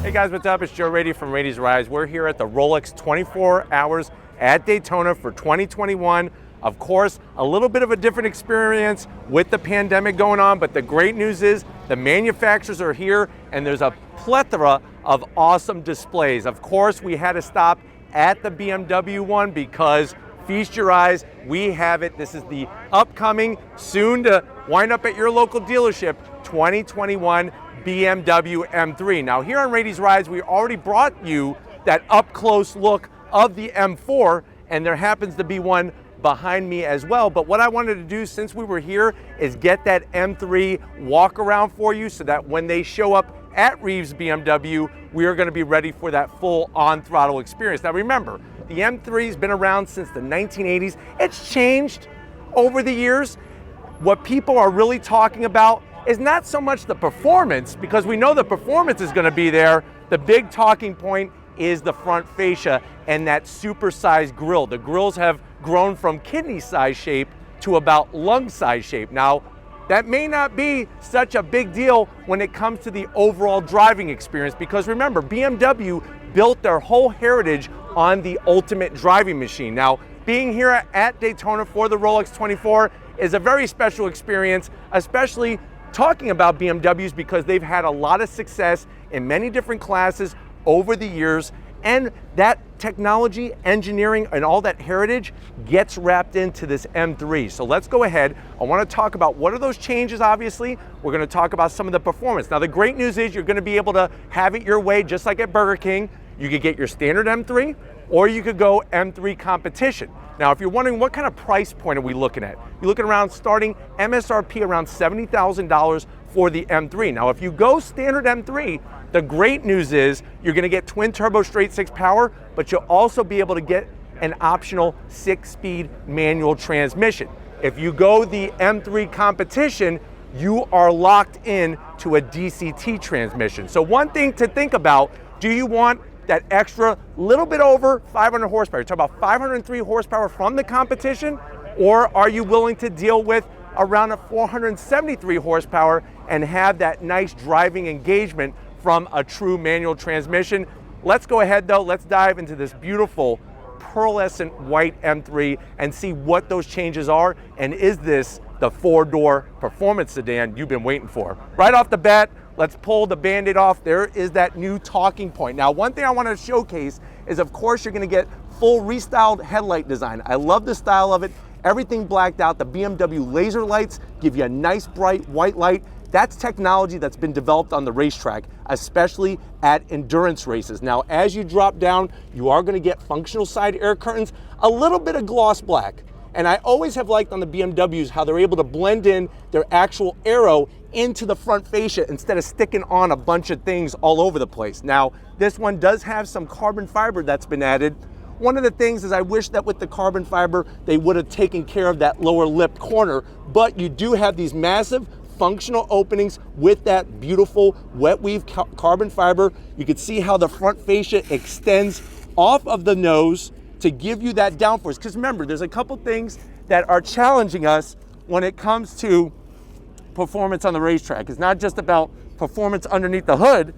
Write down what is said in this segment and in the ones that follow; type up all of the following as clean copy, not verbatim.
Hey guys, what's up? It's Joe Rady from Rady's Rides. We're here at the Rolex 24 Hours at Daytona for 2021. Of course, a little bit of a different experience with the pandemic going on, but the great news is the manufacturers are here and there's a plethora of awesome displays. Of course, we had to stop at the BMW one because feast your eyes, we have it. This is the upcoming, soon to wind up at your local dealership, 2021 BMW M3. Now here on Rady's Rides, we already brought you that up close look of the M4, and there happens to be one behind me as well. But what I wanted to do since we were here is get that M3 walk around for you so that when they show up at Reeves BMW, we are going to be ready for that full on throttle experience. Now remember, the M3's been around since the 1980s. It's changed over the years. What people are really talking about is not so much the performance, because we know the performance is going to be there. The big talking point is the front fascia and that super-sized grille. The grills have grown from kidney-size shape to about lung-size shape. Now, that may not be such a big deal when it comes to the overall driving experience, because remember, BMW built their whole heritage on the ultimate driving machine. Now, being here at Daytona for the Rolex 24 is a very special experience, especially talking about BMWs, because they've had a lot of success in many different classes over the years, and that technology, engineering, and all that heritage gets wrapped into this M3. So let's go ahead. I want to talk about what are those changes. Obviously, we're going to talk about some of the performance. Now, the great news is you're going to be able to have it your way, just like at Burger King. You could get your standard M3, or you could go M3 competition. Now, if you're wondering what kind of price point are we looking at, you're looking around starting MSRP around $70,000 for the M3. Now, if you go standard M3, the great news is you're going to get twin turbo straight six power, but you'll also be able to get an optional 6-speed manual transmission. If you go the M3 competition, you are locked in to a DCT transmission. So one thing to think about, do you want that extra little bit over 500 horsepower? You're talking about 503 horsepower from the competition, or are you willing to deal with around a 473 horsepower and have that nice driving engagement from a true manual transmission? Let's go ahead though, let's dive into this beautiful pearlescent white M3 and see what those changes are, and is this the four-door performance sedan you've been waiting for? Right off the bat, let's pull the Band-Aid off. There is that new talking point. Now, one thing I want to showcase is, of course, you're going to get full restyled headlight design. I love the style of it. Everything blacked out. The BMW laser lights give you a nice bright white light. That's technology that's been developed on the racetrack, especially at endurance races. Now, as you drop down, you are going to get functional side air curtains, a little bit of gloss black. And I always have liked on the BMWs how they're able to blend in their actual aero into the front fascia instead of sticking on a bunch of things all over the place. Now, this one does have some carbon fiber that's been added. One of the things is I wish that with the carbon fiber, they would have taken care of that lower lip corner, but you do have these massive functional openings with that beautiful wet weave carbon fiber. You can see how the front fascia extends off of the nose to give you that downforce. Because remember, there's a couple things that are challenging us when it comes to performance on the racetrack. It's not just about performance underneath the hood,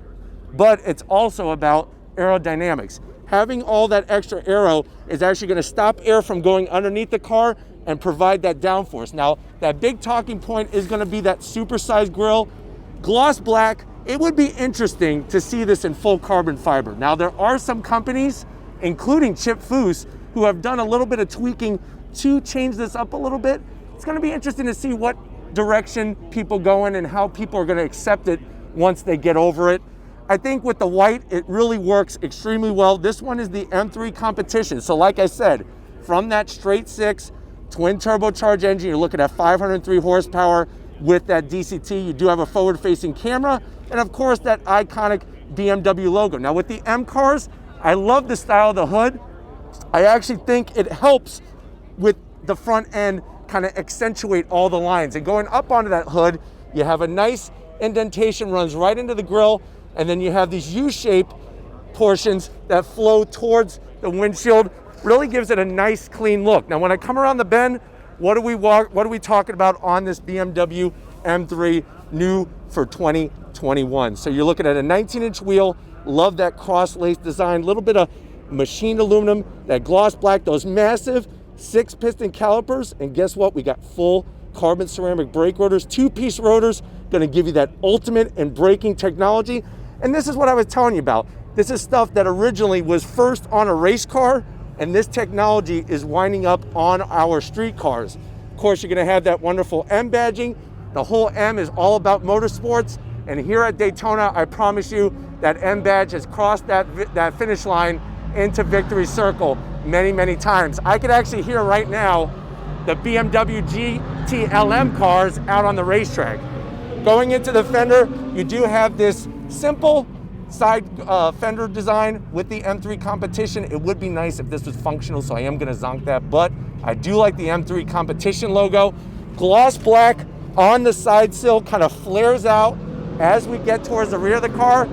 but it's also about aerodynamics. Having all that extra aero is actually going to stop air from going underneath the car and provide that downforce. Now, that big talking point is going to be that supersized grille, gloss black. It would be interesting to see this in full carbon fiber. Now, there are some companies, including Chip Foose, who have done a little bit of tweaking to change this up a little bit. It's going to be interesting to see what direction people go in and how people are going to accept it once they get over it. I think with the white, it really works extremely well. This one is the M3 competition. So like I said, from that straight six twin turbocharged engine, you're looking at 503 horsepower with that DCT. You do have a forward-facing camera, and of course that iconic BMW logo. Now with the M cars, I love the style of the hood. I actually think it helps with the front end kind of accentuate all the lines. And going up onto that hood, you have a nice indentation runs right into the grille, and then you have these U-shaped portions that flow towards the windshield. Really gives it a nice clean look. Now when I come around the bend, what are we talking about on this BMW M3 new for 2021? So you're looking at a 19-inch wheel, Love that cross-lace design, a little bit of machined aluminum, that gloss black, those massive 6-piston calipers, and guess what? We got full carbon ceramic brake rotors, 2-piece rotors, gonna give you that ultimate in braking technology. And this is what I was telling you about. This is stuff that originally was first on a race car, and this technology is winding up on our street cars. Of course, you're gonna have that wonderful M badging. The whole M is all about motorsports, and here at Daytona, I promise you that M badge has crossed that finish line into victory circle many, many times. I could actually hear right now the BMW GT-LM cars out on the racetrack. Going into the fender, you do have this simple side fender design with the M3 competition. It would be nice if this was functional, so I am gonna zonk that, but I do like the M3 competition logo. Gloss black on the side sill, kind of flares out as we get towards the rear of the car.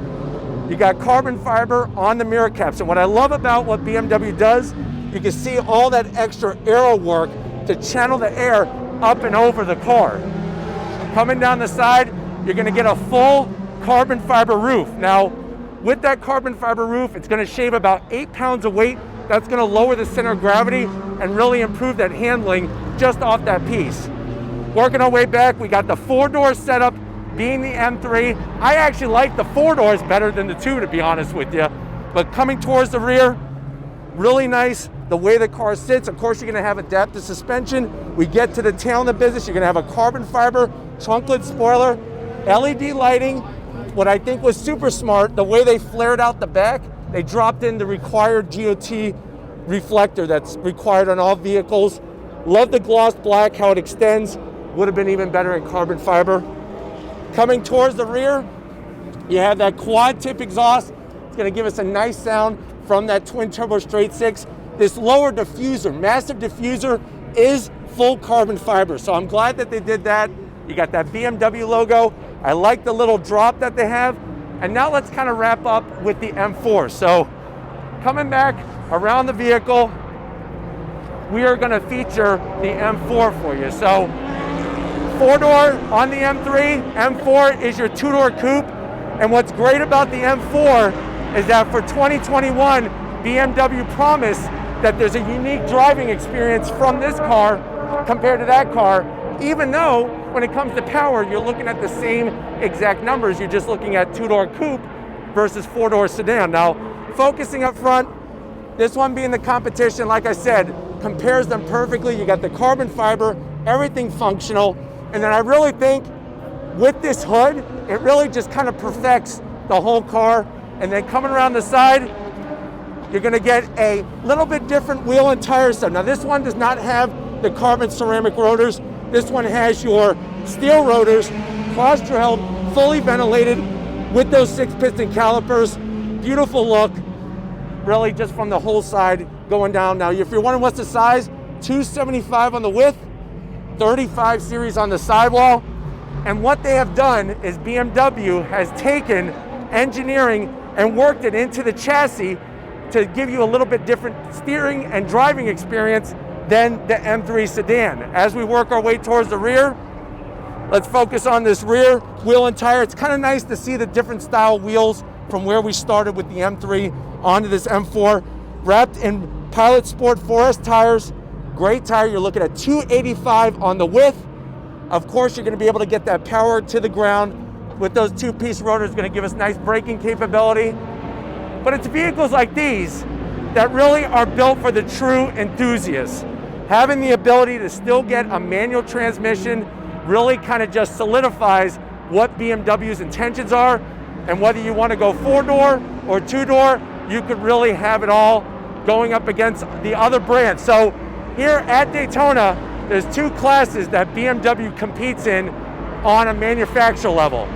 You got carbon fiber on the mirror caps. And what I love about what BMW does, you can see all that extra aero work to channel the air up and over the car. Coming down the side, you're gonna get a full carbon fiber roof. Now, with that carbon fiber roof, it's gonna shave about 8 pounds of weight. That's gonna lower the center of gravity and really improve that handling just off that piece. Working our way back, we got the 4-door setup being the M3. I actually like the 4 doors better than the 2, to be honest with you. But coming towards the rear, really nice the way the car sits. Of course, you're gonna have adaptive suspension. We get to the tail in the business, you're gonna have a carbon fiber trunk-lid spoiler, LED lighting. What I think was super smart, the way they flared out the back, they dropped in the required GOT reflector that's required on all vehicles. Love the gloss black, how it extends. Would have been even better in carbon fiber. Coming towards the rear, you have that quad tip exhaust. It's gonna give us a nice sound from that twin turbo straight six. This lower diffuser, massive diffuser, is full carbon fiber. So I'm glad that they did that. You got that BMW logo. I like the little drop that they have. And now let's kind of wrap up with the M4. So coming back around the vehicle, we are gonna feature the M4 for you. So 4-door on the M3, M4 is your 2-door coupe. And what's great about the M4 is that for 2021, BMW promised that there's a unique driving experience from this car compared to that car, even though when it comes to power, you're looking at the same exact numbers. You're just looking at 2-door coupe versus 4-door sedan. Now, focusing up front, this one being the competition, like I said, compares them perfectly. You got the carbon fiber, everything functional. And then I really think with this hood, it really just kind of perfects the whole car. And then coming around the side, you're gonna get a little bit different wheel and tire setup. Now this one does not have the carbon ceramic rotors. This one has your steel rotors, cross-drilled, fully ventilated with those 6-piston calipers. Beautiful look, really just from the whole side going down. Now, if you're wondering what's the size, 275 on the width, 35 series on the sidewall. And what they have done is BMW has taken engineering and worked it into the chassis to give you a little bit different steering and driving experience than the M3 sedan. As we work our way towards the rear, let's focus on this rear wheel and tire. It's kind of nice to see the different style wheels from where we started with the M3 onto this M4, wrapped in Pilot Sport 4S tires. Great tire, you're looking at 285 on the width. Of course, you're gonna be able to get that power to the ground with those 2-piece rotors, gonna give us nice braking capability. But it's vehicles like these that really are built for the true enthusiasts. Having the ability to still get a manual transmission really kind of just solidifies what BMW's intentions are. And whether you want to go 4-door or 2-door, you could really have it all going up against the other brands. So here at Daytona, there's 2 classes that BMW competes in on a manufacturer level.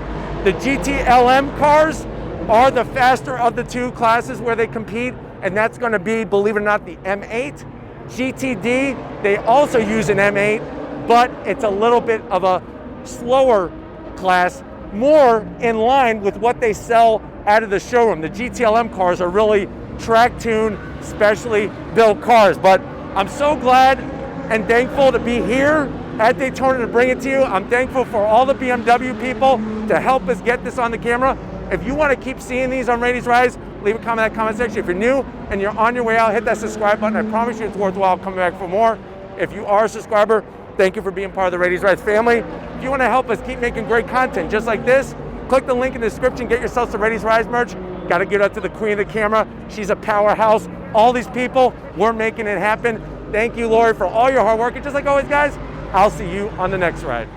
The GT-LM cars are the faster of the 2 classes where they compete, and that's going to be, believe it or not, the M8. GTD, they also use an M8, but it's a little bit of a slower class, more in line with what they sell out of the showroom. The GT-LM cars are really track-tuned, specially built cars. But I'm so glad and thankful to be here at Daytona to bring it to you. I'm thankful for all the BMW people to help us get this on the camera. If you want to keep seeing these on Rady's Rides, leave a comment in that comment section. If you're new and you're on your way out, hit that subscribe button. I promise you it's worthwhile coming back for more. If you are a subscriber, thank you for being part of the Rady's Rides family. If you want to help us keep making great content just like this, click the link in the description, get yourself some Rady's Rides merch. Got to give it up to the queen of the camera. She's a powerhouse. All these people, we're making it happen. Thank you, Lori, for all your hard work. And just like always, guys, I'll see you on the next ride.